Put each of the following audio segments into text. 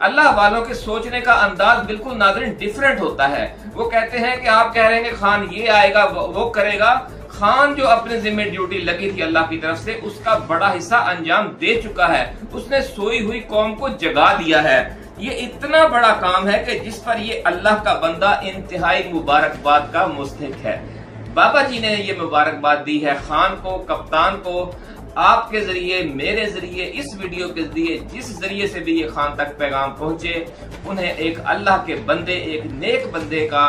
اللہ والوں کے سوچنے کا انداز بالکل ناظرین ڈیفرنٹ ہوتا ہے۔ وہ کہتے ہیں کہ آپ کہہ رہے ہیں کہ خان یہ آئے گا وہ کرے گا، خان جو اپنے ذمہ ڈیوٹی لگی تھی اللہ کی طرف سے اس کا بڑا حصہ انجام دے چکا ہے، اس نے سوئی ہوئی قوم کو جگا دیا ہے۔ یہ اتنا بڑا کام ہے کہ جس پر یہ اللہ کا بندہ انتہائی مبارکباد کا مستحق ہے۔ بابا جی نے یہ مبارکباد دی ہے خان کو، کپتان کو، آپ کے ذریعے، میرے ذریعے، اس ویڈیو کے ذریعے، جس ذریعے سے بھی یہ خان تک پیغام پہنچے، انہیں ایک اللہ کے بندے، ایک نیک بندے کا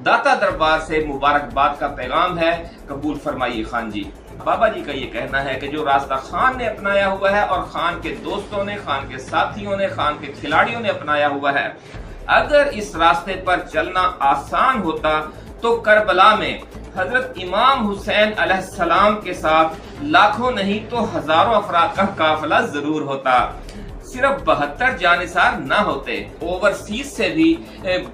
داتا دربار سے مبارکباد کا پیغام ہے۔ قبول فرمائیے خان جی۔ بابا جی کا یہ کہنا ہے کہ جو راستہ خان نے اپنایا ہوا ہے اور خان کے دوستوں نے، خان کے ساتھیوں نے، خان کے کھلاڑیوں نے اپنایا ہوا ہے، اگر اس راستے پر چلنا آسان ہوتا تو کربلا میں حضرت امام حسین علیہ السلام کے ساتھ لاکھوں نہیں تو ہزاروں افراد کا قافلہ ضرور ہوتا، صرف 72 جانثار نہ ہوتے۔ اوورسیز سے بھی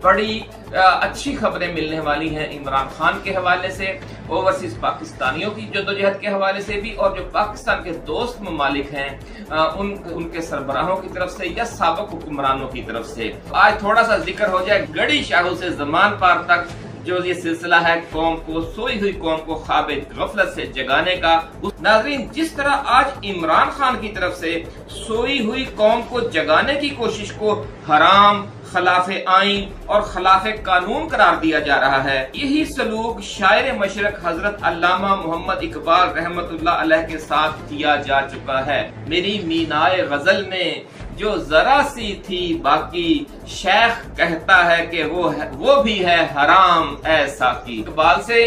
بڑی اچھی خبریں ملنے والی ہیں عمران خان کے حوالے سے، اوورسیز پاکستانیوں کی جدوجہد کے حوالے سے بھی، اور جو پاکستان کے دوست ممالک ہیں ان کے سربراہوں کی طرف سے یا سابق حکمرانوں کی طرف سے۔ آج تھوڑا سا ذکر ہو جائے گڑی شاہوں سے زمان پار تک جو یہ سلسلہ ہے قوم کو، سوئی ہوئی قوم کو خواب غفلت سے جگانے کا۔ ناظرین، جس طرح آج عمران خان کی طرف سے سوئی ہوئی قوم کو جگانے کی کوشش کو حرام، خلاف آئین اور خلاف قانون قرار دیا جا رہا ہے، یہی سلوک شاعر مشرق حضرت علامہ محمد اقبال رحمت اللہ علیہ کے ساتھ کیا جا چکا ہے۔ میری مینائے غزل میں جو ذرا سی تھی باقی، شیخ کہتا ہے کہ وہ بھی ہے حرام اے ساقی۔ اقبال سے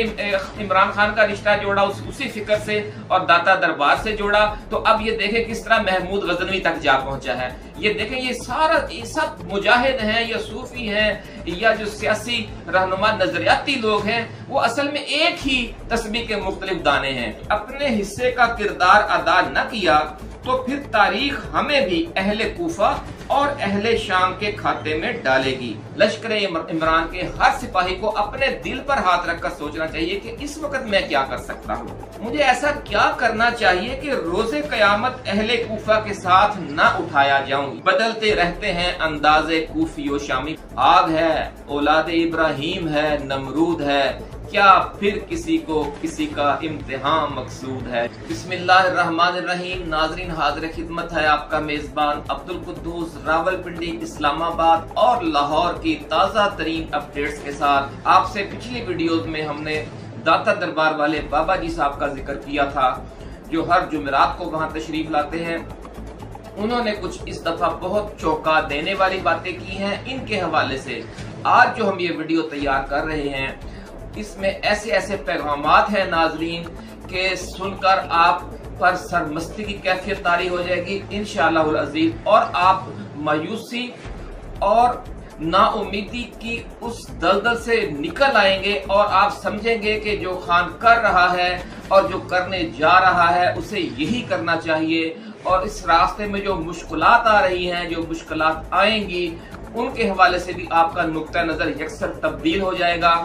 عمران خان کا رشتہ جوڑا اسی فکر سے اور داتا دربار سے جوڑا، تو اب یہ دیکھیں کس طرح محمود غزنوی تک جا پہنچا ہے۔ یہ دیکھیں یہ سب مجاہد ہیں یا صوفی ہیں یا جو سیاسی رہنما نظریاتی لوگ ہیں، وہ اصل میں ایک ہی تسبیح کے مختلف دانے ہیں۔ اپنے حصے کا کردار ادا نہ کیا تو پھر تاریخ ہمیں بھی اہل کوفہ اور اہل شام کے کھاتے میں ڈالے گی۔ لشکر عمران کے ہر سپاہی کو اپنے دل پر ہاتھ رکھ کر سوچنا چاہیے کہ اس وقت میں کیا کر سکتا ہوں، مجھے ایسا کیا کرنا چاہیے کہ روز قیامت اہل کوفہ کے ساتھ نہ اٹھایا جاؤں۔ بدلتے رہتے ہیں انداز کوفی و شامی، آگ ہے، اولاد ابراہیم ہے، نمرود ہے، کیا پھر کسی کو کسی کا امتحان مقصود ہے۔ بسم اللہ الرحمن الرحیم۔ ناظرین، حاضر خدمت ہے آپ کا میزبان عبدالقدوس، راولپنڈی، اسلام آباد اور لاہور کی تازہ ترین اپڈیٹس کے ساتھ۔ آپ سے پچھلی ویڈیوز میں ہم نے داتا دربار والے بابا جی صاحب کا ذکر کیا تھا جو ہر جمعرات کو وہاں تشریف لاتے ہیں۔ انہوں نے کچھ اس دفعہ بہت چونکا دینے والی باتیں کی ہیں۔ ان کے حوالے سے آج جو ہم یہ ویڈیو تیار کر رہے ہیں، اس میں ایسے پیغامات ہیں ناظرین کہ سن کر آپ پر سرمستی کی کیفیت طاری ہو جائے گی انشاءاللہ العزیز، اور آپ مایوسی اور نا امیدی کی اس دلدل سے نکل آئیں گے اور آپ سمجھیں گے کہ جو خان کر رہا ہے اور جو کرنے جا رہا ہے اسے یہی کرنا چاہیے، اور اس راستے میں جو مشکلات آ رہی ہیں، جو مشکلات آئیں گی، ان کے حوالے سے بھی آپ کا نقطہ نظر یکسر تبدیل ہو جائے گا۔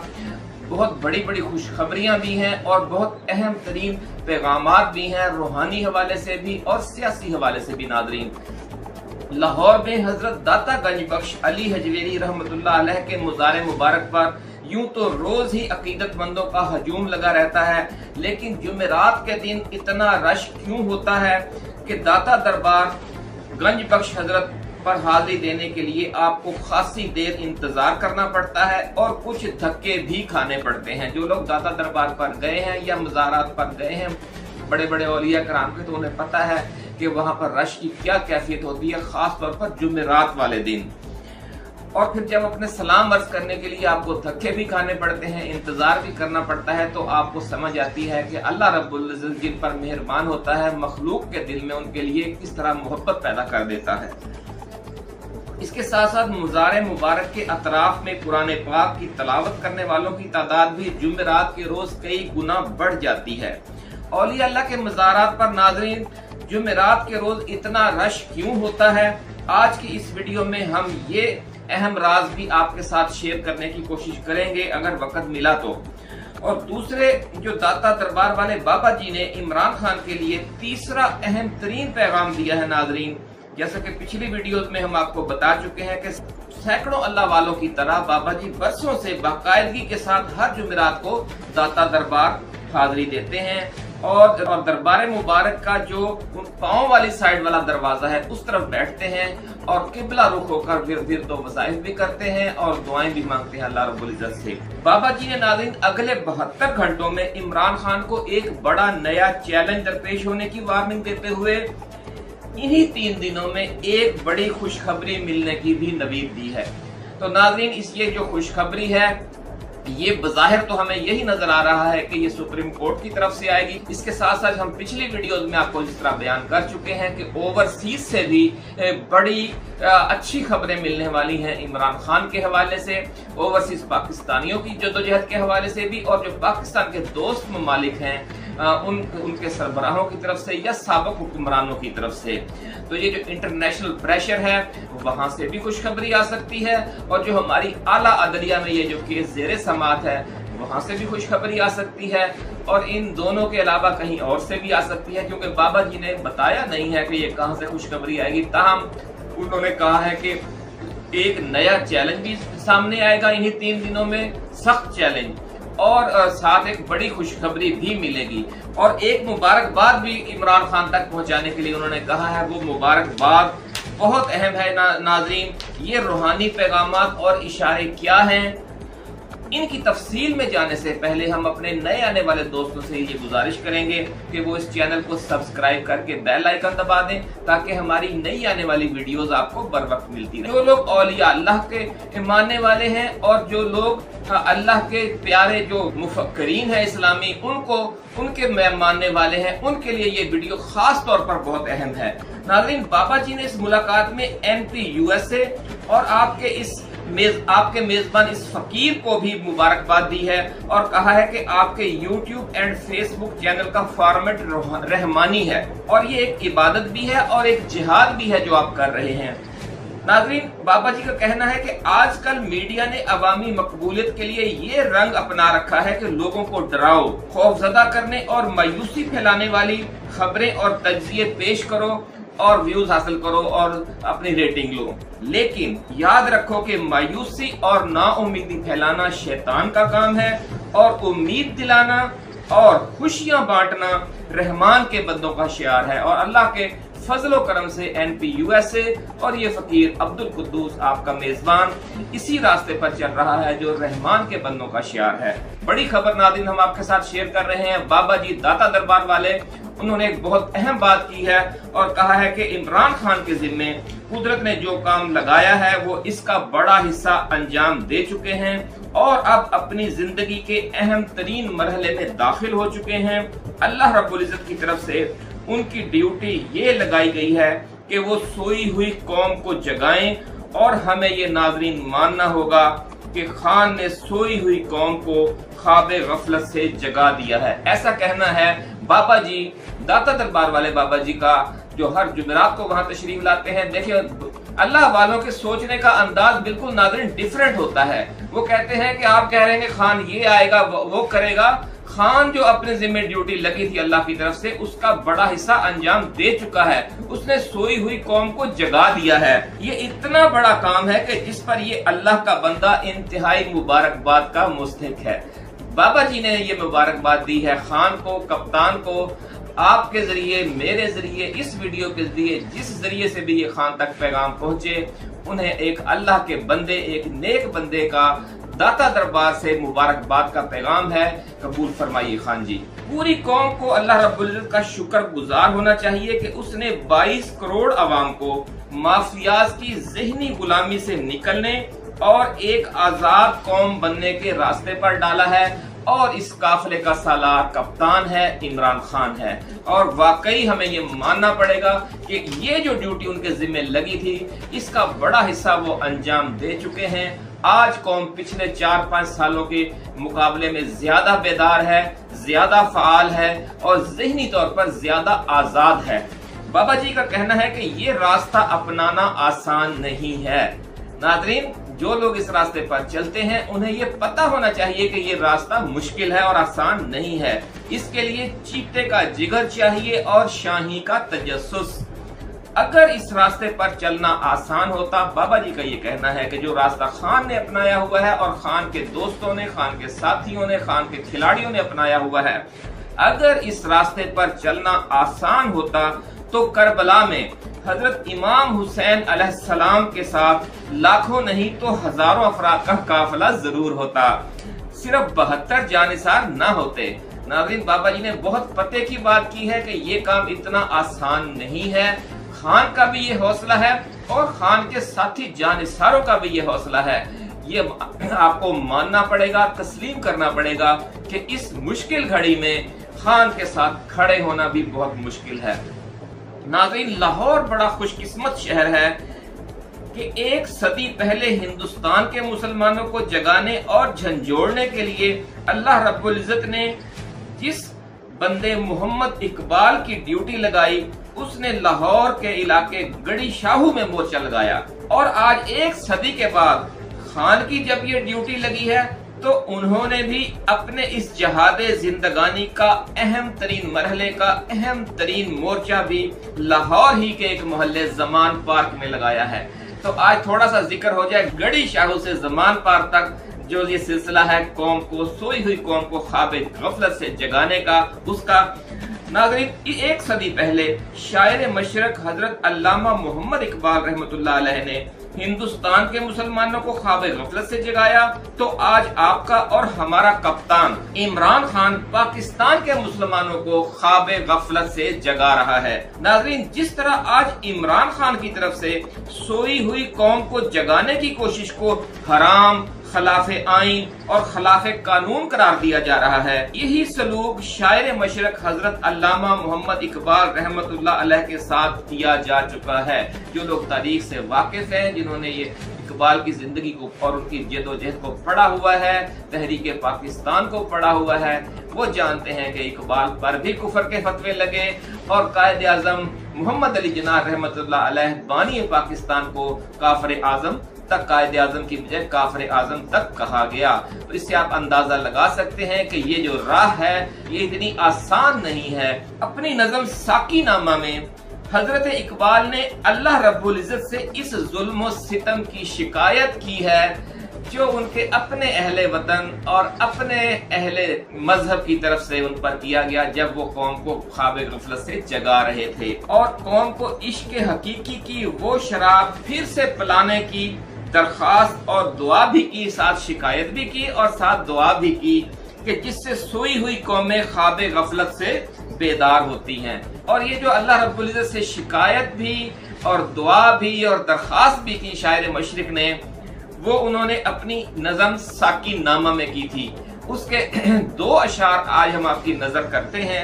بہت بڑی خوشخبریاں بھی ہیں اور بہت اہم ترین پیغامات بھی ہیں، روحانی حوالے سے بھی اور سیاسی حوالے سے بھی۔ ناظرین، لاہور میں حضرت داتا گنج بخش علی حجویری رحمت اللہ علیہ کے مزار مبارک پر یوں تو روز ہی عقیدت مندوں کا ہجوم لگا رہتا ہے، لیکن جمعرات کے دن اتنا رش کیوں ہوتا ہے کہ داتا دربار گنج بخش حضرت پر حاضری دینے کے لیے آپ کو خاصی دیر انتظار کرنا پڑتا ہے اور کچھ دھکے بھی کھانے پڑتے ہیں۔ جو لوگ داتا دربار پر گئے ہیں یا مزارات پر گئے ہیں بڑے بڑے اولیاء کرام کے، تو انہیں پتہ ہے کہ وہاں پر رش کی کیا کیفیت ہوتی ہے، خاص طور پر جمعرات والے دن۔ اور پھر جب اپنے سلام عرض کرنے کے لیے آپ کو دھکے بھی کھانے پڑتے ہیں، انتظار بھی کرنا پڑتا ہے، تو آپ کو سمجھ آتی ہے کہ اللہ رب العزت جن پر مہربان ہوتا ہے، مخلوق کے دل میں ان کے لیے کس طرح محبت پیدا کر دیتا ہے۔ اس کے ساتھ ساتھ مزار مبارک کے اطراف میں قرآن پاک کی تلاوت کرنے والوں کی تعداد بھی جمعرات کے روز کئی گنا بڑھ جاتی ہے۔ اولیاء اللہ کے مزارات پر ناظرین جمعرات کے روز اتنا رش کیوں ہوتا ہے، آج کی اس ویڈیو میں ہم یہ اہم راز بھی آپ کے ساتھ شیئر کرنے کی کوشش کریں گے اگر وقت ملا تو۔ اور دوسرے جو داتا دربار والے بابا جی نے عمران خان کے لیے تیسرا اہم ترین پیغام دیا ہے ناظرین जैसा कि पिछली वीडियोस में हम आपको बता चुके हैं कि सैकड़ों अल्लाह वालों की तरह बाबा जी बरसों से बाकायदगी के साथ हर जुमेरात को दाता दरबार हाजिरी देते हैं और दरबार मुबारक का जो पांव वाली साइड वाला दरवाजा है उस तरफ बैठते हैं और किबला रुख होकर फिर दो वज़ाइफ भी करते हैं और दुआएं भी मांगते हैं अल्लाह रब्बुल इज्जत से। बाबा जी ने नाज़रीन अगले 72 घंटों में इमरान खान को एक बड़ा नया चैलेंज दरपेश होने की वार्निंग देते हुए इन्हीं 3 दिनों में एक बड़ी खुशखबरी मिलने की भी नवीद दी है। तो नाज़रीन इस ये जो खुशखबरी है ये बज़ाहिर तो हमें यही नजर आ रहा है कि ये सुप्रीम कोर्ट की तरफ से आएगी। इसके साथ साथ हम पिछली वीडियोस में आपको जिस तरह बयान कर चुके हैं कि ओवरसीज से भी बड़ी अच्छी खबरें मिलने वाली हैं इमरान खान के हवाले से, ओवरसीज पाकिस्तानियों की जद्दोजहद के हवाले से भी, और जो पाकिस्तान के दोस्त ममालिक हैं उनके सरबराहों की तरफ से या साबिक हुक्मरानों की तरफ से। तो ये जो इंटरनेशनल प्रेशर है वहां से भी खुशखबरी आ सकती है, और जो हमारी आला अदलिया में ये जो केस ज़ेरे समाअत है वहां से भी खुशखबरी आ सकती है, और इन दोनों के अलावा कहीं और से भी आ सकती है, क्योंकि बाबा जी ने बताया नहीं है कि ये कहां से खुशखबरी आएगी। ताहम उन्होंने कहा है कि एक नया चैलेंज भी सामने आएगा इन्हीं 3 दिनों में, सख्त चैलेंज, और साथ एक बड़ी खुशखबरी भी मिलेगी, और एक मुबारकबाद भी इमरान खान तक पहुंचाने के लिए उन्होंने कहा है। वो मुबारकबाद बहुत अहम है नाज़रीन। ये रूहानी पैगामात और इशारे क्या हैं, इनकी तफसील में जाने से पहले हम अपने नए आने वाले दोस्तों से ये गुजारिश करेंगे कि वो इस चैनल को सब्सक्राइब करके बेल आइकन दबा दें ताकि हमारी नई आने वाली वीडियोस आपको बर वक्त मिलती रहे। जो लोग औलिया अल्लाह के मानने वाले हैं और जो लोग अल्लाह के प्यारे जो मुफक्करीन है इस्लामी उनके मानने वाले हैं, उनके लिए ये वीडियो खास तौर पर बहुत अहम है। नाज़रीन बाबा जी ने इस मुलाकात में MP USA और आपके मेजबान इस फकीर को भी मुबारकबाद दी है और कहा है कि आपके YouTube एंड Facebook चैनल का फॉर्मेट रहमानी है और ये एक इबादत भी है और एक जिहाद भी है जो आप कर रहे हैं। नाज़रीन बाबा जी का कहना है कि आजकल मीडिया ने अवामी मकबूलियत के लिए ये रंग अपना रखा है कि लोगों को डराओ, खौफजदा करने और मायूसी फैलाने वाली खबरें और तज्जिए पेश करो और व्यूज हासिल करो और अपनी रेटिंग लो। लेकिन याद रखो कि मायूसी और नाउमीदी फैलाना शैतान का काम है और उम्मीद दिलाना और खुशियां बांटना रहमान के बंदों का शियार है। और अल्लाह के फजलो करम से MP USA और ये फकीर अब्दुल कुद्दूस आपका मेजबान इसी रास्ते पर चल रहा है जो रहमान के बंदों का शियार है। बड़ी खबर नाज़रीन हम आपके साथ शेयर कर रहे हैं। बाबा जी दाता दरबार वाले उन्होंने एक बहुत अहम बात की है और कहा है कि इमरान खान के जिम्मे कुदरत ने जो काम लगाया है वो इसका बड़ा हिस्सा अंजाम दे चुके हैं और अब अपनी जिंदगी के अहम तरीन मरहले में दाखिल हो चुके हैं। अल्लाह रब्बुल इज्जत की तरफ से उनकी ड्यूटी ये लगाई गई है कि वो सोई हुई कौम को जगाएं और हमें ये नाज़रीन मानना होगा कि खान ने सोई हुई कौम को ख्वाबे गफलत से जगा दिया है। ऐसा कहना है बाबा जी दाता दरबार वाले बाबा जी का जो हर जुमेरात को वहां तशरीफ लाते हैं। देखिए अल्लाह वालों के सोचने का अंदाज बिल्कुल नाज़रीन डिफरेंट होता है। वो कहते हैं कि आप कह रहे हैं खान ये आएगा वो करेगा। खान जो अपने जिम्मे ड्यूटी लगी थी अल्लाह की तरफ से उसका बड़ा हिस्सा अंजाम दे चुका है। उसने सोई हुई कौम को जगा दिया है। ये इतना बड़ा काम है कि जिस पर ये अल्लाह का बंदा इंतहाई मुबारकबाद का मुस्तहिक है। बाबा जी ने ये मुबारकबाद दी है खान को, कप्तान को। आपके जरिए, मेरे जरिए, इस वीडियो के जरिए, जिस जरिए से भी ये खान तक पैगाम पहुंचे, उन्हें एक अल्लाह के बंदे, एक नेक बंदे का दाता दरबार से मुबारकबाद का पैगाम है। कबूल फरमाइए खान जी। पूरी कौम को अल्लाह रब्बुल इज्जत का शुक्र गुजार होना चाहिए कि उसने 22 करोड़ अवाम को माफियाज की ज़हनी गुलामी से निकलने और एक आजाद कौम बनने के रास्ते पर डाला है और इस काफिले का सालार कप्तान है इमरान खान है। और वाकई हमें ये मानना पड़ेगा कि ये जो ड्यूटी उनके जिम्मे लगी थी इसका बड़ा हिस्सा वो अंजाम दे चुके हैं। आज कौम पिछले 4-5 सालों के मुकाबले में ज्यादा बेदार है, ज्यादा फाल है और ज़हनी तौर पर ज्यादा आजाद है। बाबा जी का कहना है कि ये रास्ता अपनाना आसान नहीं है। नाज़रीन जो लोग इस रास्ते पर चलते हैं उन्हें ये पता होना चाहिए कि ये रास्ता मुश्किल है और आसान नहीं है। इसके लिए चीते का जिगर चाहिए और शाही का तजस्सुस। अगर इस रास्ते पर चलना आसान होता, बाबा जी का ये कहना है कि जो रास्ता खान ने अपनाया हुआ है और खान के दोस्तों ने, खान के साथियों ने, खान के खिलाड़ियों ने अपनाया हुआ है, अगर इस रास्ते पर चलना आसान होता तो करबला में हजरत इमाम हुसैन अलैहिस्सलाम के साथ लाखों नहीं तो हजारों अफराद का काफिला जरूर होता, सिर्फ 72 जानिसार न होते। नाज़रीन, बाबा जी ने बहुत पते की बात की है कि ये काम इतना आसान नहीं है। खान का भी ये हौसला है और खान के साथी जानिसारों का भी ये हौसला है। ये आपको मानना पड़ेगा, तस्लीम करना पड़ेगा कि इस मुश्किल घड़ी में खान के साथ खड़े होना भी बहुत मुश्किल है। नाज़रीन, लाहौर बड़ा खुशकिस्मत शहर है कि 1 सदी पहले हिंदुस्तान के मुसलमानों को जगाने और झंझोड़ने के लिए अल्लाह रब्बुल इज्जत ने जिस बंदे मोहम्मद इकबाल की ड्यूटी लगाई, उसने लाहौर के इलाके गड़ी शाहू में मोर्चा लगाया। और आज 1 सदी के बाद खान की जब ये ड्यूटी लगी है तो उन्होंने भी अपने इस जहादे जिंदगानी का अहम तरीन मरहले का अहम तरीन मोर्चा भी लाहौर ही के एक मोहल्ले जमान पार्क में लगाया है। तो आज थोड़ा सा जिक्र हो जाए गड़ी शाहू से जमान पार्क तक जो ये सिलसिला है कौम को, सोई हुई कौम को ख्वाबे गफलत से जगाने का, उसका। नाज़रीन, 1 सदी पहले शायर मशरक हजरत अल्लामा मोहम्मद इकबाल रहमतुल्लाह अलैह ने हिंदुस्तान के मुसलमानों को ख्वाबे गफलत से जगाया, तो आज आपका और हमारा कप्तान इमरान खान पाकिस्तान के मुसलमानों को ख्वाबे गफलत से जगा रहा है। नाज़रीन, जिस तरह आज इमरान खान की तरफ से सोई हुई कौम को जगाने की कोशिश को हराम, खिलाफे आइन और खिलाफे कानून करार दिया जा रहा है, यही सलूक शायर मशरक हजरत अल्लामा मोहम्मद इकबाल रहमतुल्लाह अलैह के साथ किया जा चुका है। जो लोग तारीख से वाकिफ हैं, जिन्होंने ये इकबाल की जिंदगी को और उनकी जदोजहद को पढ़ा हुआ है, तहरीक पाकिस्तान को पढ़ा हुआ है, वो जानते हैं कि इकबाल पर भी कुफर के फतवे लगे और कायद आजम मोहम्मद अली जिन्ना रहमतुल्लाह अलैह बानी पाकिस्तान को काफिर आजम तक, कायद आजम की बजाय काफिर आजम तक कहा गया। तो इससे आप अंदाजा लगा सकते हैं कि ये जो राह है ये इतनी आसान नहीं है। अपनी नज़म साकी नामा में हजरत इकबाल ने अल्लाह रब्बुल इज्जत से इस जुल्म और सितम की शिकायत की है जो उनके अपने अहले वतन और अपने अहले मजहब की तरफ से उन पर किया गया, जब वो कौम को ख्वाबे गफलत से जगा रहे थे और कौम को इश्क हकीकी की वो शराब फिर से पिलाने की दरखास्त और दुआ भी की, साथ शिकायत भी की और साथ दुआ भी की कि जिससे सोई हुई कौमें ख्वाबे गफलत से बेदार होती हैं। और ये जो अल्लाह रब्बुल इज्जत से शिकायत भी और दुआ भी और दरखास्त भी की शायर मशरिक ने, वो उन्होंने अपनी नज़म साकी नामा में की थी। उसके 2 अशार आज हम आपकी नजर करते हैं।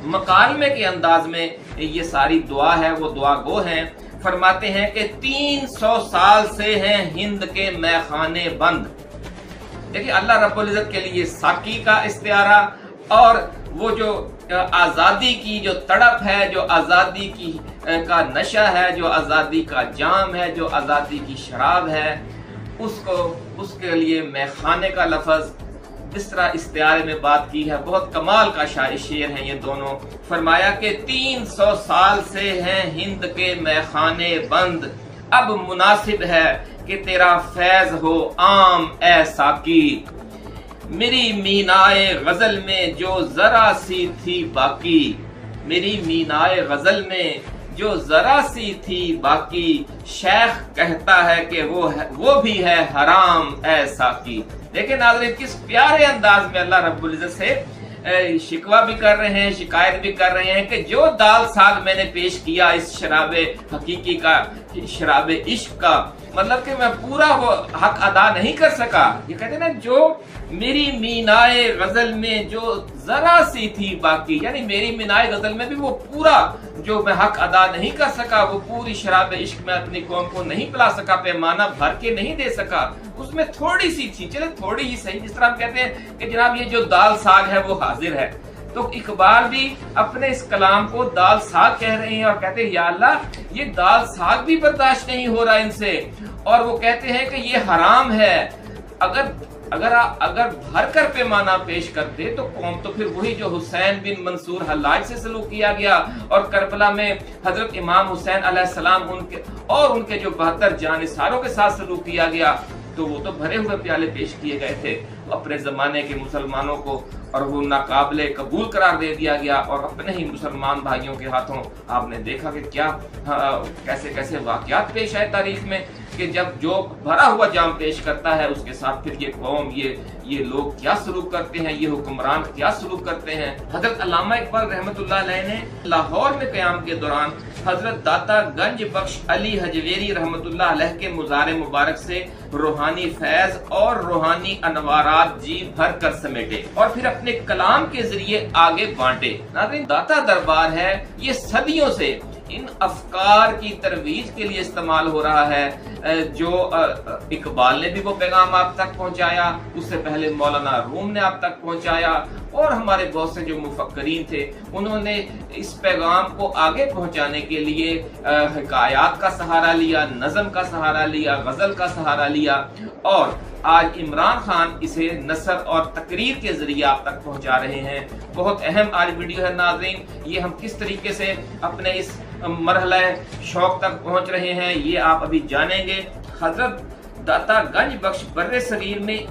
मकालमे के अंदाज में ये सारी दुआ है, वो दुआ गो हैं। फरमाते हैं कि 300 साल से हैं हिंद के मैखाने बंद। देखिए, अल्लाह रब्बुल इज्जत के लिए साकी का इस्तिआरा और वो जो आज़ादी की जो तड़प है, जो आज़ादी की का नशा है, जो आज़ादी का जाम है, जो आज़ादी की शराब है, उसके लिए मैखाने का लफ्ज़ जिस तरह इस्तिआरे में बात की है, बहुत कमाल का शेर हैं ये दोनों। फरमाया कि 300 साल से हैं हिंद के मैखाने बंद, अब मुनासिब है कि तेरा फैज हो आम ए साकी। मेरी मीनाए गजल में जो जरा सी थी बाकी, मेरी मीनाए गजल में जो जरा सी थी बाकी, शेख कहता है कि वो भी है हराम ए साकी। देखिए नाज़रीन, किस प्यारे अंदाज में अल्लाह रब्बुल इज्जत से शिकवा भी कर रहे हैं, शिकायत भी कर रहे हैं कि जो दाल साग मैंने पेश किया इस शराबे हकीकी का, शराबे इश्क का, मतलब कि मैं पूरा वो हक अदा नहीं कर सका। ये कहते हैं ना, जो मेरी मीनाए गजल में जो जरा सी थी बाकी, यानी मेरी मीनाए गजल में भी वो पूरा जो मैं हक अदा नहीं कर सका, वो पूरी शराब इश्क में अपनी कौम को नहीं पिला सका, पैमाना भर के नहीं दे सका, उसमें थोड़ी सी थी, चले थोड़ी ही सही। जिस तरह हम कहते हैं कि जनाब ये जो दाल साग है वो हाजिर है, तो इकबाल भी अपने इस कलाम को दाल साग कह रहे हैं और कहते हैं या अल्लाह ये दाल साग भी बर्दाश्त नहीं हो रहा इनसे, और वो कहते हैं कि ये हराम है। अगर अगर भरकर पैमाना पेश करते तो कौम तो फिर वही जो हुसैन बिन मंसूर हल्लाज से सलूक किया गया और करबला में हजरत इमाम हुसैन अलैहिस्सलाम उनके जो 72 जानिसारों के साथ सलूक किया गया, तो वो तो भरे हुए प्याले पेश किए गए थे अपने जमाने के मुसलमानों को, और वो नाकाबिले कबूल करार दे दिया गया। और अपने ही मुसलमान भाइयों के हाथों आपने देखा कि क्या कैसे कैसे वाकयात पेश आए तारीख में, कि जब जो भरा हुआ जाम पेश करता है उसके साथ फिर ये कौम ये लोग क्या सलूक करते हैं, ये हुक्मरान क्या सलूक करते हैं। हजरत अल्लामा इकबाल रहमतुल्लाह अलैह ने लाहौर में क़याम के दौरान हजरत दाता गंज बख्श अली हजवेरी रहमतुल्लाह अलैह के मुज़ार मुबारक से रूहानी फैज और रूहानी अनवारात जी भर कर समेटे और फिर अपने कलाम के जरिए आगे बांटे। नाज़रीन, दाता दरबार है ये सदियों से इन अफकार की तरवीज के लिए इस्तेमाल हो रहा है। जो इकबाल ने भी वो पैगाम आप तक पहुंचाया, उससे पहले मौलाना रूम ने आप तक पहुंचाया, और हमारे बहुत से जो मुफक्करीन थे उन्होंने इस पैगाम को आगे पहुंचाने के लिए हिकायात का सहारा लिया, नज़म का सहारा लिया, गजल का सहारा लिया, और आज इमरान खान इसे नसर और तकरीर के जरिए आप तक पहुंचा रहे हैं। बहुत अहम आज वीडियो है नाज़रीन, ये हम किस तरीके से अपने इस मरहला शौक तक पहुंच रहे हैं ये आप अभी जानेंगे। हजरत दाता गंज बख्श बर्रे सगीर में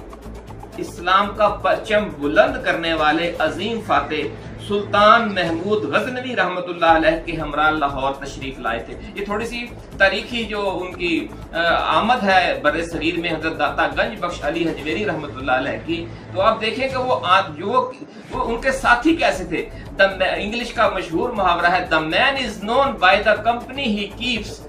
इस्लाम का परचम बुलंद करने वाले अजीम फातेह सुल्तान महमूद गजनवी रहमतुल्लाह अलैह के हमरा लाहौर तशरीफ लाए थे। ये थोड़ी सी तारीखी जो उनकी आमद है बर्रे सगीर में हजरत दाता गंज बख्श अली हजवेरी रहमतुल्लाह अलैह की, तो आप देखें कि वो उनके साथी कैसे थे। इंग्लिश का मशहूर मुहावरा है, the man is known by the company he keeps.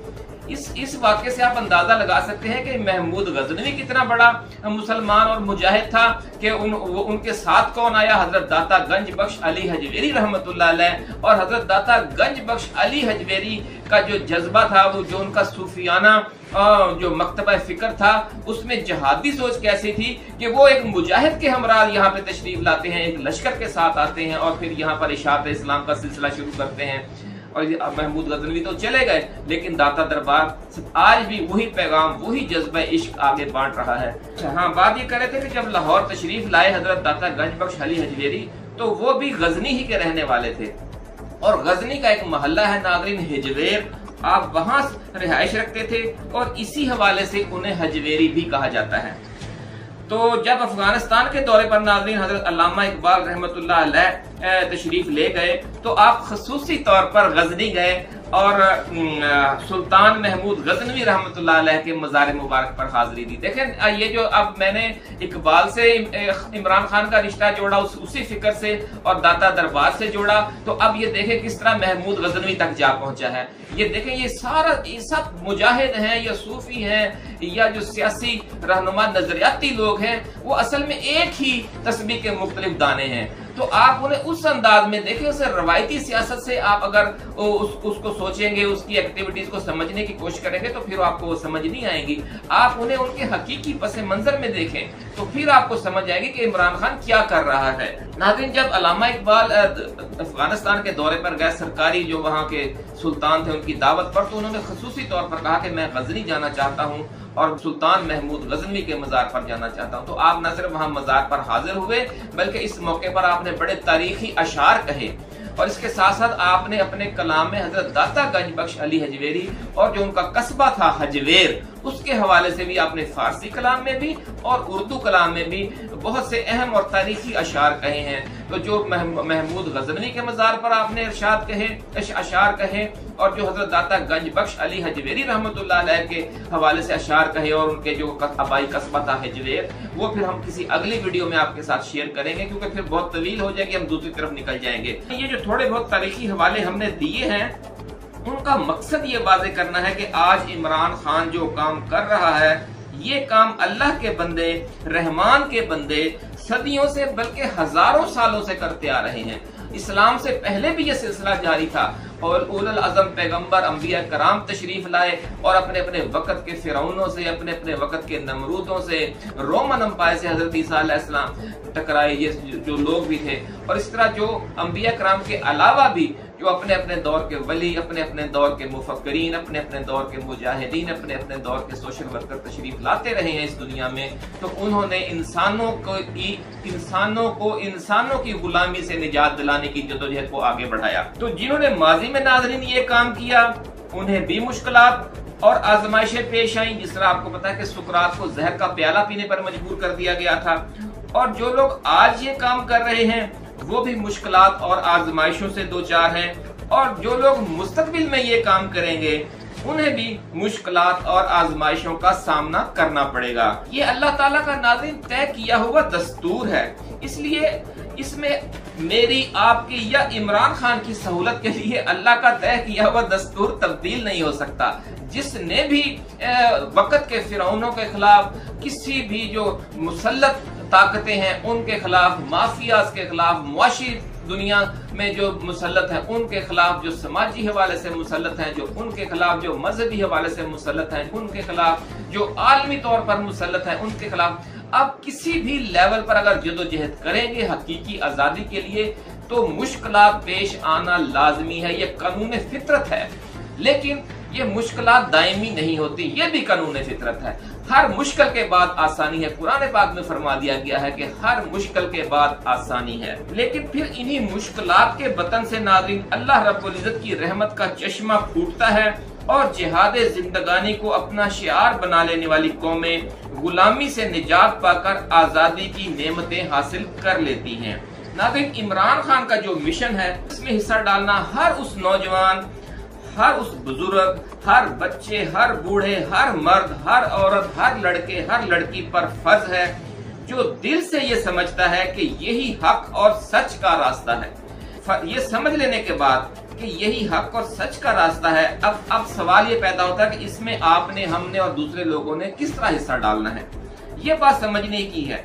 इस वाक्य से आप अंदाजा लगा सकते हैं कि महमूद गजनवी कितना बड़ा मुसलमान और मुजाहिद था कि उनके साथ कौन आया, हजरत दाता गंज बख्श अली हजवेरी रहमतुल्लाह अलैह। और हजरत दाता गंज बख्श अली हजवेरी का जो जज्बा था, वो जो उनका सूफियाना जो मकतबा फिक्र था, उसमें जहादी सोच कैसी थी कि वो एक मुजाहिद के हमरा यहाँ पे तशरीफ लाते हैं, एक लश्कर के साथ आते हैं और फिर यहाँ पर इशाअत इस्लाम का सिलसिला शुरू करते हैं। और महमूद गजनवी तो चले गए, लेकिन दाता दरबार आज भी वही पैगाम, वही जज्बा इश्क आगे बांट रहा है। हाँ, बात ये कर रहे थे कि जब लाहौर तशरीफ लाए हजरत दाता गंज बख्श अली हजवेरी, तो वो भी गजनी ही के रहने वाले थे, और गजनी का एक मोहल्ला है नाज़रीन हिजवेर, आप वहां रिहाइश रखते थे और इसी हवाले से उन्हें हजवेरी भी कहा जाता है। तो जब अफगानिस्तान के दौरे पर नाज़रीन हजरत अल्लामा इकबाल रहमतुल्लाह अलैह तशरीफ ले गए, तो आप खसूसी तौर पर गजनी गए और सुल्तान महमूद गजनवी रहमतुल्लाह अलैह के मज़ार मुबारक पर हाजिरी दी। देखें, ये जो अब मैंने इकबाल से इमरान खान का रिश्ता जोड़ा उसी फिक्र से और दाता दरबार से जोड़ा, तो अब ये देखें किस तरह महमूद गजनवी तक जा पहुंचा है। ये देखें, ये सब मुजाहिद हैं या सूफी हैं या जो सियासी रहनुमा नजरियाती लोग हैं, वो असल में एक ही तस्बीह के मुख्तलिफ दाने हैं। तो आप उन्हें उस अंदाज में देखें, उसे रवायती सियासत से आप अगर उसको सोचेंगे, उसकी एक्टिविटीज को समझने की कोशिश करेंगे, तो फिर आपको वो समझ नहीं आएगी। आप उन्हें उनके हकीकी पस मंजर में देखें, तो फिर आपको समझ आएगी कि इमरान खान क्या कर रहा है। नाज़रीन, जब अल्लामा इकबाल अफगानिस्तान के दौरे पर गए, सरकारी जो वहाँ के सुल्तान थे उनकी दावत पर, तो उन्होंने खसूसी तौर पर कहा कि मैं गजनी जाना चाहता हूँ और सुल्तान महमूद गजनवी के मज़ार पर जाना चाहता हूँ। तो आप न सिर्फ वहाँ मज़ार पर हाजिर हुए, बल्कि इस मौके पर आपने बड़े तारीखी अशार कहे, और इसके साथ साथ आपने अपने कलाम में हजरत दाता गंज बख्श अली हजवेरी और जो उनका कस्बा था हजवेर, उसके हवाले से भी आपने फारसी कलाम में भी और उर्दू कलाम में भी बहुत से अहम और तारीखी अशार कहे हैं। तो जो महमूद गजनवी के मज़ार पर आपने अशार कहे और जो हजरत दाता गंज बख्श अली हजवेरी रहमतुल्लाह अलैह के हवाले से अशार कहे और उनके जो आबाई कस्बा था हजवेर, वो फिर हम किसी अगली वीडियो में आपके साथ शेयर करेंगे, क्योंकि फिर बहुत तवील हो जाएगी, हम दूसरी तरफ निकल जाएंगे। ये जो थोड़े बहुत तारीखी हवाले हमने दिए हैं, उनका मकसद ये वाज़ेह करना है कि आज इमरान खान जो काम कर रहा है, ये काम अल्लाह के बंदे, रहमान के बंदे सदियों से बल्कि हजारों सालों से करते आ रहे हैं। इस्लाम से पहले भी ये सिलसिला जारी था, और उलुल अज़म पैगंबर अंबिया कराम तशरीफ लाए और अपने अपने वक़्त के फिरौनों से, अपने अपने वक़्त के नमरूदों से, रोमन अंपायर से हज़रत ईसा अलैहिस्सलाम टकराए, ये जो लोग भी थे। और इस तरह जो अंबिया कराम के अलावा भी जो अपने अपने दौर के वली, अपने अपने दौर के मुफक्करीन, अपने अपने दौर के मुजाहिदीन, अपने अपने दौर के सोशल वर्कर तशरीफ लाते रहे हैं इस दुनिया में, तो उन्होंने इंसानों की गुलामी से निजात दिलाने की जदोजहद को आगे बढ़ाया। तो जिन्होंने माजी में नाज़रीन ये काम किया, उन्हें भी मुश्किलात और आजमाइशें पेश आई। जिस तरह आपको पता है कि सुकरात को जहर का प्याला पीने पर मजबूर कर दिया गया था, और जो लोग आज ये काम कर रहे हैं वो भी मुश्किलात और आजमाइशों से दो चार हैं, और जो लोग मुस्तकबिल में ये काम करेंगे उन्हें भी मुश्किलात और आजमाइशों का सामना करना पड़ेगा। ये अल्लाह ताला का नाज़रीन तय किया हुआ दस्तूर है, इसलिए इसमें मेरी, आपकी या इमरान खान की सहूलत के लिए अल्लाह का तय किया हुआ दस्तूर तब्दील नहीं हो सकता। जिसने भी वक़्त के फिरौनों के खिलाफ, किसी भी जो मुसल्लत ताकतें हैं उनके खिलाफ, माफियाज के खिलाफ, मुआशी दुनिया में जो मुसल्लत हैं उनके खिलाफ, जो समाजी हवाले से मुसल्लत हैं, जो उनके खिलाफ, जो मजहबी हवाले से मुसल्लत हैं उनके खिलाफ, जो आलमी तौर पर मुसल्लत हैं उनके खिलाफ, अब किसी भी लेवल पर अगर जदोजहद करेंगे हकीकी आजादी के लिए तो मुश्किलात पेश आना लाजमी है, ये कानून फितरत है। लेकिन ये मुश्किलात दायमी नहीं होती, ये भी कानून फितरत है। हर मुश्किल के बाद आसानी है, कुरान पाक में फरमा दिया गया है कि हर मुश्किल के बाद आसानी है। लेकिन फिर इन्हीं मुश्किलात के बतन से नाज़रीन अल्लाह रब्बुल इज्जत की रहमत का चश्मा फूटता है और जिहाद जिंदगानी को अपना शिआर बना लेने वाली कौमें गुलामी से निजात पाकर आजादी की नेमतें हासिल कर लेती हैं। नाज़रीन, इमरान खान का जो मिशन है इसमें हिस्सा डालना हर उस नौजवान, हर उस बुजुर्ग, हर बच्चे, हर बूढ़े, हर मर्द, हर औरत, हर लड़के, हर लड़की पर फर्ज है जो दिल से ये समझता है कि यही हक और सच का रास्ता है। ये समझ लेने के बाद कि यही हक और सच का रास्ता है, अब सवाल ये पैदा होता है कि इसमें आपने, हमने और दूसरे लोगों ने किस तरह हिस्सा डालना है। ये बात समझने की है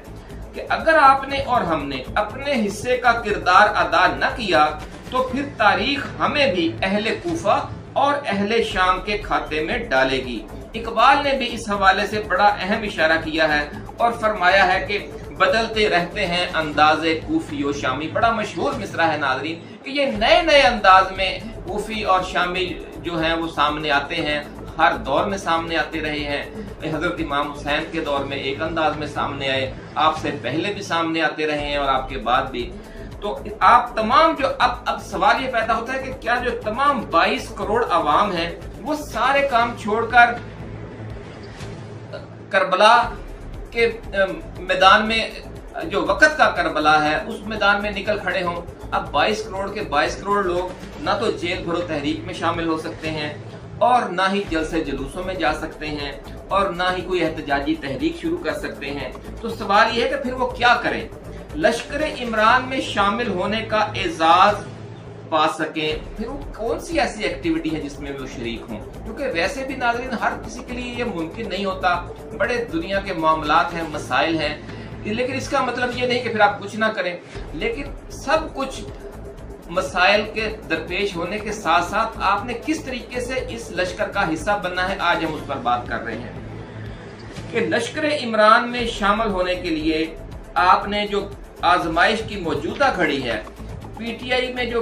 कि अगर आपने और हमने अपने हिस्से का किरदार अदा न किया तो फिर तारीख हमें भी अहले कूफा और अहले शाम के खाते में डालेगी। इकबाल ने भी इस हवाले से बड़ा अहम इशारा किया है और फरमाया है कि बदलते रहते हैं अंदाज़े कूफी और शामी। बड़ा मशहूर मिसरा है नाज़रीन कि ये नए नए अंदाज में कूफी और शामी जो हैं वो सामने आते हैं, हर दौर में सामने आते रहे हैं। हजरत इमाम हुसैन के दौर में एक अंदाज में सामने आए, आपसे पहले भी सामने आते रहे हैं और आपके बाद भी। तो आप तमाम जो अब सवाल ये पैदा होता है कि क्या जो तमाम 22 करोड़ अवाम है वो सारे काम छोड़कर करबला के मैदान में, जो वक़्त का करबला है उस मैदान में निकल खड़े हों। अब 22 करोड़ के 22 करोड़ लोग ना तो जेल भरो तहरीक में शामिल हो सकते हैं और ना ही जलसे जुलूसों में जा सकते हैं और ना ही कोई एहतजाजी तहरीक शुरू कर सकते हैं। तो सवाल ये है कि फिर वो क्या करें, लश्कर इमरान में शामिल होने का एजाज पा सकें, फिर वो कौन सी ऐसी एक्टिविटी है जिसमें वो शरीक हों। क्योंकि वैसे भी नाज़रीन हर किसी के लिए ये मुमकिन नहीं होता, बड़े दुनिया के मामलात हैं, मसाइल हैं। लेकिन इसका मतलब ये नहीं कि फिर आप कुछ ना करें, लेकिन सब कुछ मसाइल के दरपेश होने के साथ साथ आपने किस तरीके से इस लश्कर का हिस्सा बनना है, आज हम उस पर बात कर रहे हैं कि लश्कर इमरान में शामिल होने के लिए आपने जो आजमाइश की मौजूदा घड़ी है, पीटीआई में जो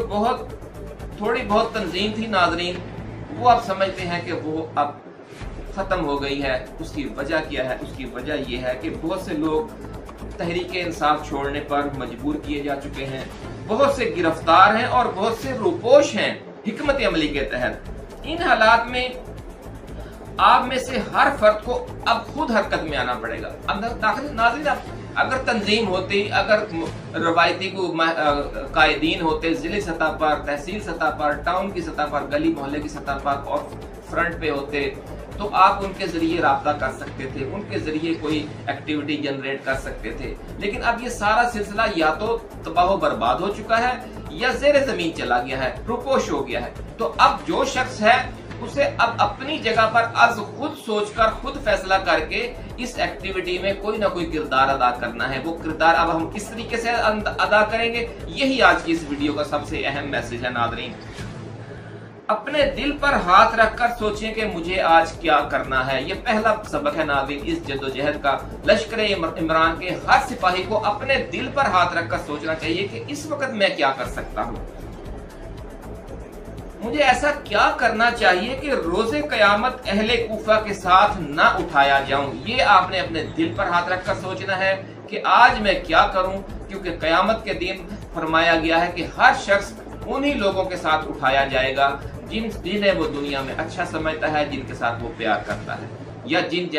थोड़ी बहुत तंजीम थी नाजरीन, वो आप समझते हैं कि वो अब खत्म हो गई है। उसकी वजह क्या है? उसकी वजह यह है कि बहुत से लोग तहरीक इंसाफ छोड़ने पर मजबूर किए जा चुके हैं, बहुत से गिरफ्तार हैं और बहुत से रुपोश हैं हिकमत अमली के तहत। इन हालात में आप में से हर फर्द को अब खुद हरकत में आना पड़ेगा। नाज़रीन, अगर तंजीम होती, अगर रवायती कायदीन होते, जिले सतह पर, तहसील सतह पर, टाउन की सतह पर, गली मोहल्ले की सतह पर और फ्रंट पे होते, तो आप उनके जरिए राब्ता कर सकते थे, उनके जरिए कोई एक्टिविटी जनरेट कर सकते थे। लेकिन अब ये सारा सिलसिला या तो तबाह बर्बाद हो चुका है या ज़ेरे ज़मीन चला गया है, रुपोश हो गया है। तो अब जो शख्स है उसे अब अपनी जगह पर आज खुद सोचकर, खुद फैसला करके इस एक्टिविटी में कोई ना कोई किरदार अदा करना है। वो किरदार अब हम किस तरीके से अदा करेंगे, यही आज की इस वीडियो का सबसे अहम मैसेज है नाज़रीन। अपने दिल पर हाथ रखकर सोचें कि मुझे आज क्या करना है। ये पहला सबक है नाज़रीन इस जद्दोजहद का। लश्कर इमरान के हर सिपाही को अपने दिल पर हाथ रखकर सोचना चाहिए कि इस वक्त मैं क्या कर सकता हूँ, मुझे ऐसा क्या करना चाहिए कि रोजे कयामत अहले कूफा के साथ ना उठाया जाऊं। ये आपने अपने दिल पर हाथ रखकर सोचना है कि आज मैं क्या करूं, क्योंकि कयामत के दिन फरमाया गया है कि हर शख्स उन्हीं लोगों के साथ उठाया जाएगा जिन्हें वो दुनिया में अच्छा समझता है, जिनके साथ वो प्यार करता है, या जिन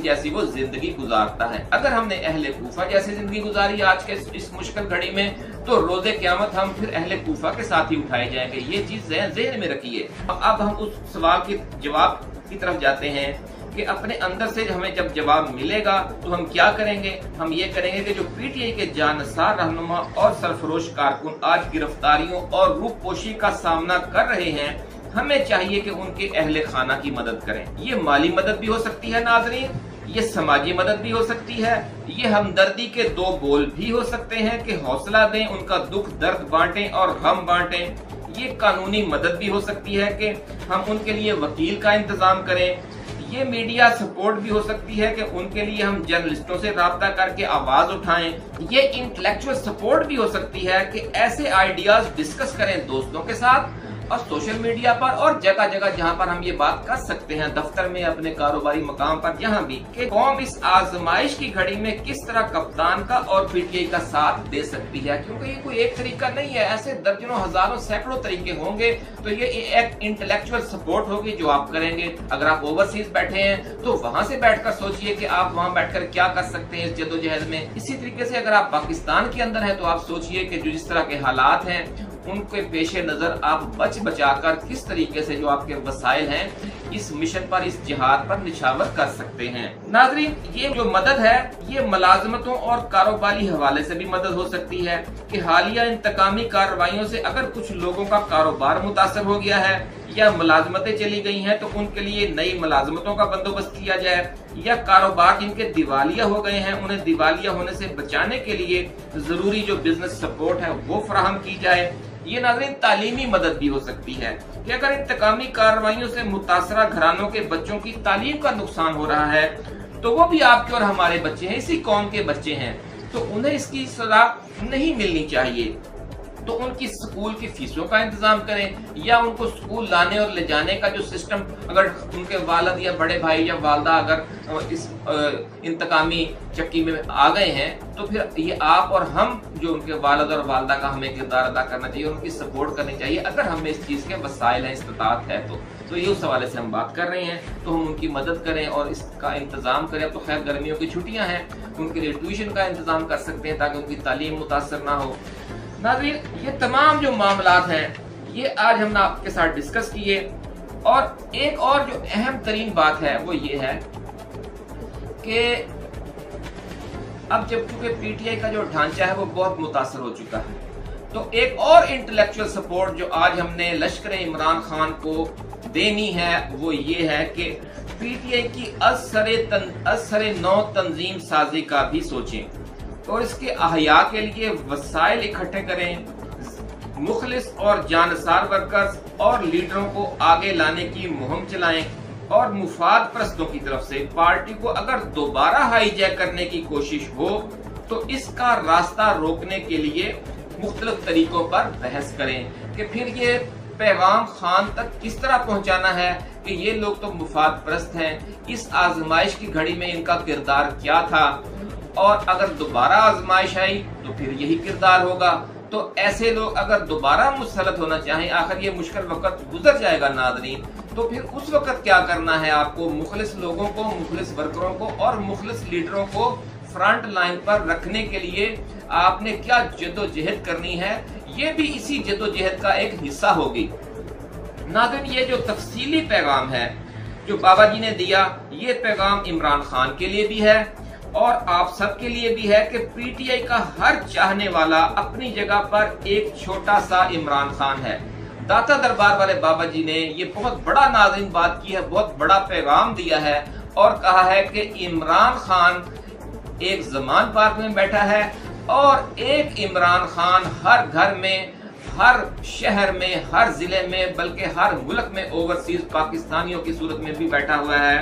जैसी वो जिंदगी गुजारता है। अगर हमने अहले कूफा जैसी जिंदगी गुजारी आज के इस मुश्किल घड़ी में, तो रोजे क़यामत हम फिर अहले कूफा के साथ ही उठाए जाएंगे। ये चीज ज़हन में रखिए। अब हम उस सवाल के जवाब की तरफ जाते हैं कि अपने अंदर से हमें जब जवाब मिलेगा तो हम क्या करेंगे। हम ये करेंगे कि जो पीटीआई के जानसार रहनुमा और सरफरोश कारकुन आज गिरफ्तारियों और रूपपोशी का सामना कर रहे हैं, हमें चाहिए कि उनके अहले खाना की मदद करें। ये माली मदद भी हो सकती है नाज़रीन, ये समाजी मदद भी हो सकती है, ये हमदर्दी के दो बोल भी हो सकते हैं कि हौसला दें, उनका दुख दर्द बांटें और गम बांटें। ये कानूनी मदद भी हो सकती है कि हम उनके लिए वकील का इंतजाम करें। ये मीडिया सपोर्ट भी हो सकती है कि उनके लिए हम जर्नलिस्टों से राब्ता करके आवाज उठाएं। ये इंटेलेक्चुअल सपोर्ट भी हो सकती है कि ऐसे आइडियाज डिस्कस करें दोस्तों के साथ और सोशल मीडिया पर और जगह जगह जहां पर हम ये बात कर सकते हैं, दफ्तर में, अपने कारोबारी मकाम पर, जहां भी, कि कौम इस आजमाइश की घड़ी में किस तरह कप्तान का और पीटीआई का साथ दे सकती है। क्योंकि ये कोई एक तरीका नहीं है, ऐसे दर्जनों हजारों सैकड़ों तरीके होंगे। तो ये एक इंटेलेक्चुअल सपोर्ट होगी जो आप करेंगे। अगर आप ओवरसीज बैठे हैं तो वहां से बैठकर सोचिए कि आप वहां बैठकर क्या कर सकते हैं इस जद्दोजहद में। इसी तरीके से अगर आप पाकिस्तान के अंदर हैं तो आप सोचिए कि जो जिस तरह के हालात हैं उनके पेशे नजर आप बचाकर किस तरीके से जो आपके वसाइल हैं इस मिशन पर, इस जिहाद पर निछावर कर सकते हैं। नाज़रीन, ये जो मदद है ये मुलाजमतों और कारोबारी हवाले से भी मदद हो सकती है कि हालिया इंतकामी कार्रवाइयों से अगर कुछ लोगों का कारोबार मुतासर हो गया है या मुलाजमतें चली गई हैं तो उनके लिए नई मुलाजमतों का बंदोबस्त किया जाए, या कारोबार जिनके दिवालिया हो गए हैं उन्हें दिवालिया होने से बचाने के लिए जरूरी जो बिजनेस सपोर्ट है वो फराहम की जाए। ये नाज़रीन तालीमी मदद भी हो सकती है कि अगर इंतकामी कार्रवाइयों से मुतासरा घरानों के बच्चों की तालीम का नुकसान हो रहा है तो वो भी आपके और हमारे बच्चे हैं, इसी कौम के बच्चे हैं, तो उन्हें इसकी सजा नहीं मिलनी चाहिए। तो उनकी स्कूल की फीसों का इंतजाम करें, या उनको स्कूल लाने और ले जाने का जो सिस्टम, अगर उनके वालिद या बड़े भाई या वालदा अगर इस इंतकामी चक्की में आ गए हैं तो फिर ये आप और हम जो उनके वालिद और वालदा का हमें किरदार अदा करना चाहिए, उनकी सपोर्ट करनी चाहिए अगर हमें इस चीज के वसाइल है, इस्तात है। तो ये उस हवाले से हम बात कर रहे हैं, तो हम उनकी मदद करें और इसका इंतजाम करें। अब तो खैर गर्मियों की छुट्टियां हैं, उनके लिए ट्यूशन का इंतजाम कर सकते हैं ताकि उनकी तालीम मुतासर ना हो। नाज़रीन, ये तमाम जो मामलात हैं ये आज हमने आपके साथ डिस्कस किए। और एक और जो अहम तरीन बात है वो ये है कि अब जब चूंकि पीटीआई का जो ढांचा है वो बहुत मुतासर हो चुका है, तो एक और इंटेलेक्चुअल सपोर्ट जो आज हमने लश्कर इमरान खान को देनी है वो ये है कि पीटीआई की असरे नौ तंजीम साजी का भी सोचें और इसके अहया के लिए वसाइल इकट्ठे करें, मुखलिस और जानसार वर्कर्स और लीडरों को आगे लाने की मुहिम चलाएं और मुफाद परस्तों की तरफ से पार्टी को अगर दोबारा हाईजैक करने की कोशिश हो तो इसका रास्ता रोकने के लिए मुख्तलिफ तरीकों पर बहस करें कि फिर ये पैगाम खान तक किस तरह पहुंचाना है कि ये लोग तो मुफाद परस्त हैं, इस आजमाइश की घड़ी में इनका किरदार क्या था और अगर दोबारा आजमाइश आई तो फिर यही किरदार होगा। तो ऐसे लोग अगर दोबारा मुसलत होना चाहें, आखिर ये मुश्किल वक्त गुजर जाएगा नाज़रीन, तो फिर उस वक्त क्या करना है आपको, मुखलिस लोगों को, मुखलिस वर्करों को और मुखलिस लीडरों को फ्रंट लाइन पर रखने के लिए आपने क्या जद्दोजहद करनी है, ये भी इसी जद्दोजहद का एक हिस्सा होगी। नाज़रीन, ये जो तफसीली पैगाम है जो बाबा जी ने दिया, ये पैगाम इमरान खान के लिए भी है और आप सबके लिए भी है कि पीटीआई का हर चाहने वाला अपनी जगह पर एक छोटा सा इमरान खान है। दाता दरबार वाले बाबा जी ने ये बहुत बड़ा नाज़रीन बात की है, बहुत बड़ा पैगाम दिया है और कहा है कि इमरान खान एक जमान पार्क में बैठा है और एक इमरान खान हर घर में ہر شہر میں، ہر ضلع میں، بلکہ ہر ملک میں اوورسیز پاکستانیوں کی صورت میں بھی بیٹھا ہوا ہے،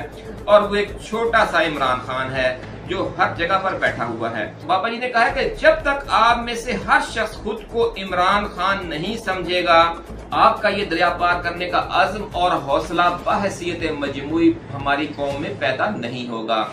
اور وہ ایک چھوٹا سا عمران خان ہے جو ہر جگہ پر بیٹھا ہوا ہے۔ بابا جی نے کہا کہ جب تک آپ میں سے ہر شخص خود کو عمران خان نہیں سمجھے گا، آپ کا یہ دریا پار کرنے کا عزم اور حوصلہ بحیثیت مجموعی ہماری قوم میں پیدا نہیں ہوگا۔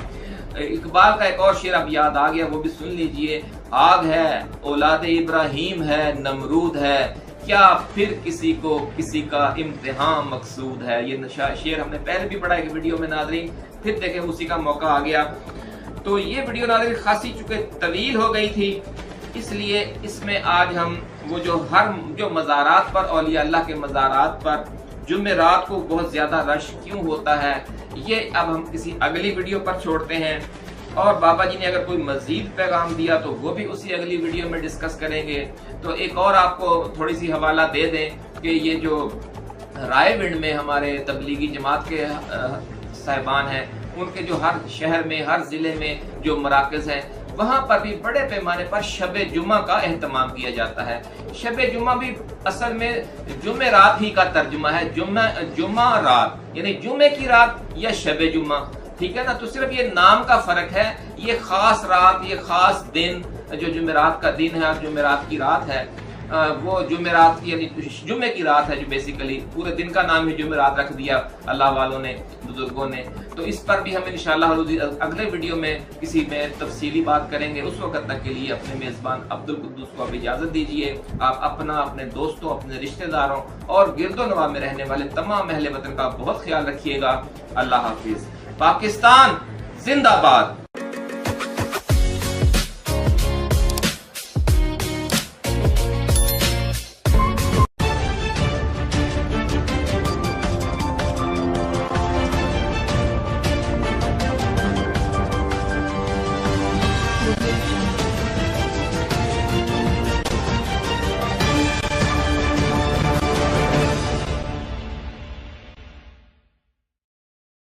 اقبال کا ایک اور شعر اب یاد آ گیا، وہ بھی سن لیجئے۔ آگ ہے، اولاد ابراہیم ہے، نمرود ہے، کیا پھر کسی کو کسی کا امتحان مقصود ہے۔ یہ شعر ہم نے پہلے بھی پڑھا ایک ویڈیو میں ناظرین، پھر دیکھیں اسی کا موقع آ گیا۔ تو یہ ویڈیو ناظرین خاصی چونکہ طویل ہو گئی تھی، اس لیے اس میں آج ہم وہ جو مزارات پر، اولیاء اللہ کے مزارات پر جمعرات کو بہت زیادہ رش کیوں ہوتا ہے، یہ اب ہم کسی اگلی ویڈیو پر چھوڑتے ہیں، اور بابا جی نے اگر کوئی مزید پیغام دیا تو وہ بھی اسی اگلی ویڈیو میں ڈسکس کریں گے۔ تو ایک اور آپ کو تھوڑی سی حوالہ دے دیں کہ یہ جو رائے ونڈ میں ہمارے تبلیغی جماعت کے صاحبان ہیں، ان کے جو ہر شہر میں، ہر ضلع میں جو مراکز ہیں، وہاں پر بھی بڑے پیمانے پر شب جمعہ کا اہتمام کیا جاتا ہے۔ شب جمعہ بھی اصل میں جمعرات ہی کا ترجمہ ہے، جمعہ رات، یعنی جمعے کی رات یا شب جمعہ، ٹھیک ہے نا۔ تو صرف یہ نام کا فرق ہے، یہ خاص رات، یہ خاص دن جو جمعرات کا دن ہے اور جمعرات کی رات ہے، وہ جمعرات یعنی جمعے کی رات ہے، جو بیسیکلی پورے دن کا نام ہی جمعرات رکھ دیا اللہ والوں نے، بزرگوں نے۔ تو اس پر بھی ہم انشاءاللہ اگلے ویڈیو میں کسی میں تفصیلی بات کریں گے۔ اس وقت تک کے لیے اپنے میزبان عبدالقدوس کو اب اجازت دیجیے۔ آپ اپنا، اپنے دوستوں، اپنے رشتہ داروں اور گرد و نواح میں رہنے والے تمام اہل وطن کا بہت خیال رکھیے گا۔ اللہ حافظ۔ پاکستان زندہ باد۔